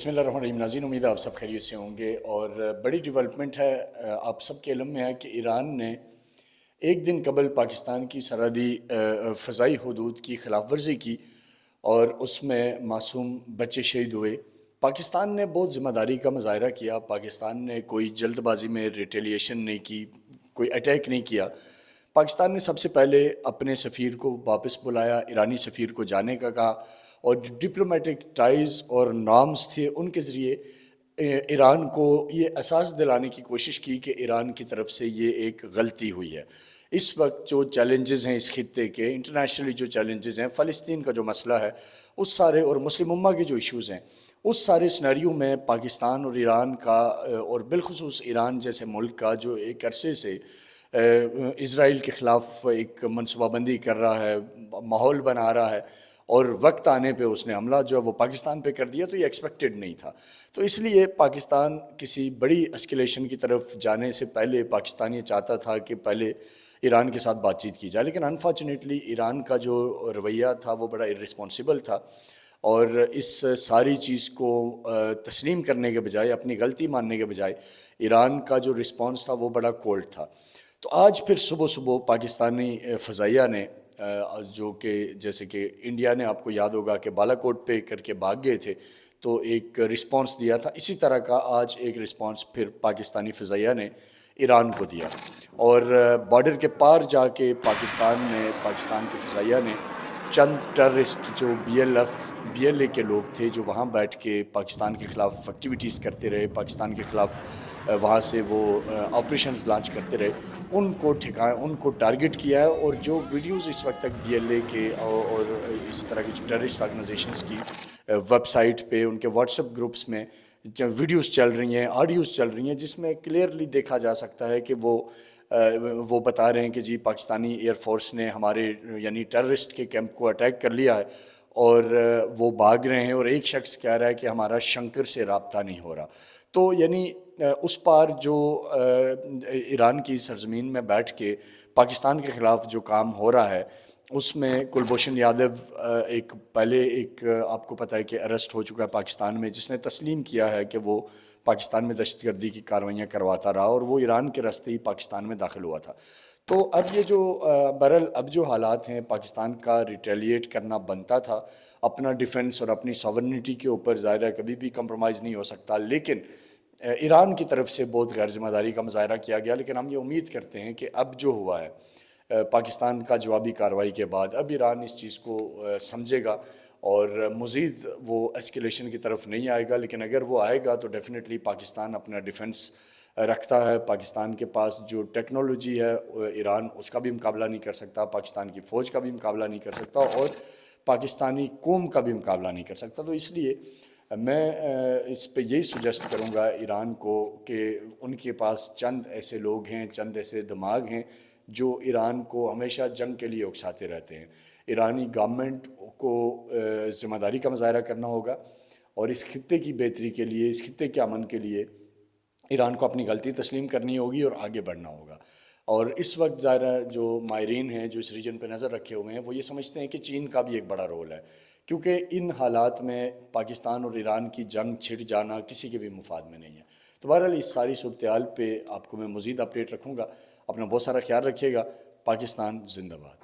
बिस्मिल्लाहिर्रहमानिर्रहीम। नाज़रीन, उम्मीद है आप सब खैरियत से होंगे। और बड़ी डेवलपमेंट है, आप सब के इल्म में है कि ईरान ने एक दिन कबल पाकिस्तान की सरहदी फ़ज़ाई हदूद की ख़िलाफ़ वर्जी की और उसमें मासूम बच्चे शहीद हुए। पाकिस्तान ने बहुत ज़िम्मेदारी का मुज़ाहरा किया। पाकिस्तान ने कोई जल्दबाजी में रिटेलिएशन नहीं की, कोई अटैक नहीं किया। पाकिस्तान ने सबसे पहले अपने सफ़ीर को वापस बुलाया, ईरानी सफ़ीर को जाने का कहा, और जो डिप्लोमेटिक टाइज़ और नॉर्म्स थे उनके ज़रिए ईरान को ये एहसास दिलाने की कोशिश की कि ईरान की तरफ से ये एक गलती हुई है। इस वक्त जो चैलेंजेस हैं इस खित्ते के, इंटरनेशनली जो चैलेंजेस हैं, फ़लस्तीन का जो मसला है उस सारे, और मुस्लिम उम्मा के जो इश्यूज़ हैं, उस सारे सिनेरियो में पाकिस्तान और ईरान का, और बिलखुसूस ईरान जैसे मुल्क का जो एक अरसे से इज़राइल के ख़िलाफ़ एक मनसूबाबंदी कर रहा है, माहौल बना रहा है, और वक्त आने पे उसने हमला जो है वो पाकिस्तान पे कर दिया, तो ये एक्सपेक्टेड नहीं था। तो इसलिए पाकिस्तान किसी बड़ी एस्केलेशन की तरफ जाने से पहले पाकिस्तान ये चाहता था कि पहले ईरान के साथ बातचीत की जाए, लेकिन अनफॉर्चुनेटली ईरान का जो रवैया था वो बड़ा इर्रिस्पॉन्सिबल था, और इस सारी चीज़ को तस्लीम करने के बजाय, अपनी गलती मानने के बजाय, ईरान का जो रिस्पॉन्स था वो बड़ा कोल्ड था। तो आज फिर सुबह सुबह पाकिस्तानी फ़ज़ाइया ने, जो कि जैसे कि इंडिया ने, आपको याद होगा कि बालाकोट पे करके भाग गए थे, तो एक रिस्पांस दिया था। इसी तरह का आज एक रिस्पांस फिर पाकिस्तानी फ़ज़ाइया ने ईरान को दिया, और बॉर्डर के पार जाके पाकिस्तान के फ़ज़ाइया ने चंद टेररिस्ट जो BLA के लोग थे, जो वहाँ बैठ के पाकिस्तान के ख़िलाफ़ एक्टिविटीज़ करते रहे, पाकिस्तान के ख़िलाफ़ वहाँ से वो ऑपरेशंस लॉन्च करते रहे, उनको टारगेट किया है। और जो वीडियोज़ इस वक्त तक BLA के और इस तरह की जो टेररिस्ट ऑर्गेनाइजेशंस की वेबसाइट पे, उनके व्हाट्सएप ग्रुप्स में जो वीडियोज़ चल रही हैं, ऑडियोज़ चल रही हैं, जिसमें क्लियरली देखा जा सकता है कि वो बता रहे हैं कि जी पाकिस्तानी एयरफोर्स ने हमारे यानी टेररिस्ट के कैंप को अटैक कर लिया है, और वो भाग रहे हैं, और एक शख्स कह रहा है कि हमारा शंकर से राब्ता नहीं हो रहा। तो यानी उस पार जो ईरान की सरजमीन में बैठ के पाकिस्तान के ख़िलाफ़ जो काम हो रहा है, उसमें कुलभूषण यादव आपको पता है कि अरेस्ट हो चुका है पाकिस्तान में, जिसने तस्लीम किया है कि वो पाकिस्तान में दहशतगर्दी की कार्रवाइयाँ करवाता रहा, और वो ईरान के रास्ते ही पाकिस्तान में दाखिल हुआ था। तो अब ये जो बहरहाल अब जो हालात हैं, पाकिस्तान का रिटेलिएट करना बनता था। अपना डिफेंस और अपनी सॉवरेनिटी के ऊपर ज़ाहिर है कभी भी कंप्रोमाइज़ नहीं हो सकता, लेकिन ईरान की तरफ से बहुत गैर ज़िम्मेदारी का मुज़ाहरा किया गया। लेकिन हम ये उम्मीद करते हैं कि अब जो हुआ है पाकिस्तान का जवाबी कार्रवाई के बाद, अब ईरान इस चीज़ को समझेगा और मज़ीद वो एस्केलेशन की तरफ नहीं आएगा। लेकिन अगर वो आएगा तो डेफिनेटली पाकिस्तान अपना डिफेंस रखता है। पाकिस्तान के पास जो टेक्नोलॉजी है, ईरान उसका भी मुकाबला नहीं कर सकता, पाकिस्तान की फ़ौज का भी मुकाबला नहीं कर सकता, और पाकिस्तानी कौम का भी मुकाबला नहीं कर सकता। तो इसलिए मैं इस पे यही सुजेस्ट करूँगा ईरान को कि उनके पास चंद ऐसे लोग हैं, चंद ऐसे दिमाग हैं जो ईरान को हमेशा जंग के लिए उकसाते रहते हैं। ईरानी गवर्नमेंट को ज़िम्मेदारी का मुज़ाहरा करना होगा, और इस खित्ते की बेहतरी के लिए, इस खित्ते के अमन के लिए ईरान को अपनी गलती तस्लीम करनी होगी और आगे बढ़ना होगा। और इस वक्त ज़ाहिर जो माहरीन हैं, जो इस रीजन पर नज़र रखे हुए हैं, वो ये समझते हैं कि चीन का भी एक बड़ा रोल है, क्योंकि इन हालात में पाकिस्तान और ईरान की जंग छिड़ जाना किसी के भी मुफाद में नहीं है। तो बहरहाल इस सारी सूरत हाल पे आपको मैं मज़ीद अपडेट रखूँगा। अपना बहुत सारा ख्याल रखिएगा। पाकिस्तान जिंदाबाद।